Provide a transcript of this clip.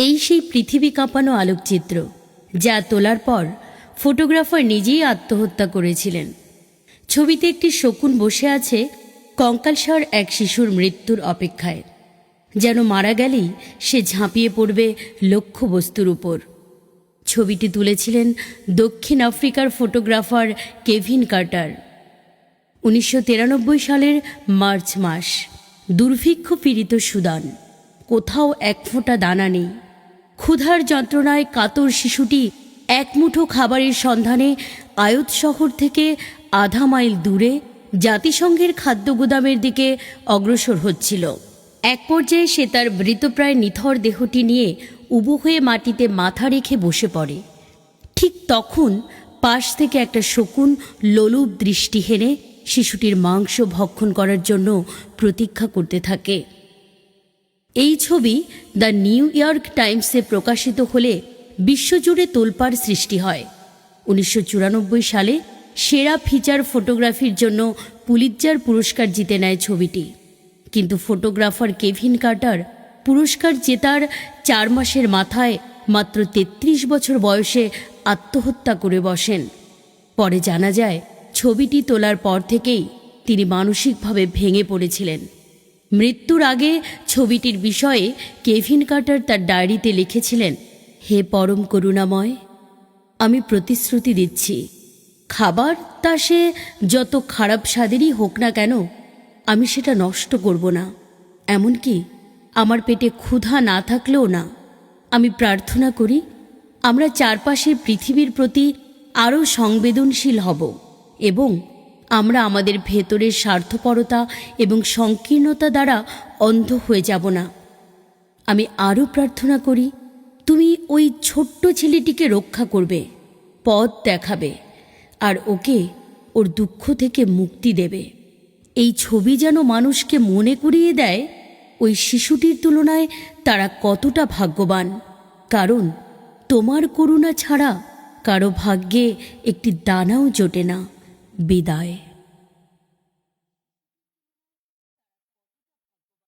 এই সেই পৃথিবী কাঁপানো আলোকচিত্র যা তোলার পর ফটোগ্রাফার নিজেই আত্মহত্যা করেছিলেন। ছবিতে একটি শকুন বসে আছে কঙ্কালসার এক শিশুর মৃত্যুর অপেক্ষায়, যেন মারা গেলেই সে ঝাঁপিয়ে পড়বে লক্ষ্যবস্তুর উপর। ছবিটি তুলেছিলেন দক্ষিণ আফ্রিকার ফটোগ্রাফার কেভিন কার্টার। 1993 সালের মার্চ মাস। দুর্ভিক্ষ পীড়িত সুদান, কোথাও এক ফোঁটা দানা নেই। ক্ষুধার যন্ত্রণায় কাতর শিশুটি এক মুঠো খাবারের সন্ধানে আয়ত শহর থেকে আধা মাইল দূরে জাতিসংঘের খাদ্য গুদামের দিকে অগ্রসর হচ্ছিল। এক পর্যায়ে সে তার মৃতপ্রায় নিথর দেহটি নিয়ে উবু হয়ে মাটিতে মাথা রেখে বসে পড়ে। ঠিক তখন পাশ থেকে একটা শকুন লোলুপ দৃষ্টি হেনে শিশুটির মাংস ভক্ষণ করার জন্য প্রতীক্ষা করতে থাকে। এই ছবি দ্য নিউ ইয়র্ক টাইমসে প্রকাশিত হলে বিশ্বজুড়ে তোলপাড় সৃষ্টি হয়। 1994 সালে সেরা ফিচার ফটোগ্রাফির জন্য পুলিৎজার পুরস্কার জিতে নেয় ছবিটি। কিন্তু ফটোগ্রাফার কেভিন কার্টার পুরস্কার জেতার 4 মাসের মাথায় মাত্র 33 বছর বয়সে আত্মহত্যা করে বসেন। পরে জানা যায় ছবিটি তোলার পর থেকেই তিনি মানসিকভাবে ভেঙে পড়েছিলেন। মৃত্যুর আগে ছবিটির বিষয়ে কেভিন কার্টার তার ডায়েরিতে লিখেছিলেন, হে পরম করুণাময়, আমি প্রতিশ্রুতি দিচ্ছি, খাবার তা সে যত খারাপ স্বাদেরই হোক না কেন, আমি সেটা নষ্ট করব না। এমনকি আমার পেটে ক্ষুধা না থাকলেও না। আমি প্রার্থনা করি আমরা চারপাশের পৃথিবীর প্রতি আরও সংবেদনশীল হব এবং আমরা আমাদের ভেতরের স্বার্থপরতা এবং সংকীর্ণতা দ্বারা অন্ধ হয়ে যাব না। আমি আরও প্রার্থনা করি তুমি ওই ছোট্ট ছেলেটিকে রক্ষা করবে, পথ দেখাবে আর ওকে ওর দুঃখ থেকে মুক্তি দেবে। এই ছবি যেন মানুষকে মনে করিয়ে দেয় ওই শিশুটির তুলনায় তারা কতটা ভাগ্যবান, কারণ তোমার করুণা ছাড়া কারো ভাগ্যে একটি দানাও জোটে না। বিদায়।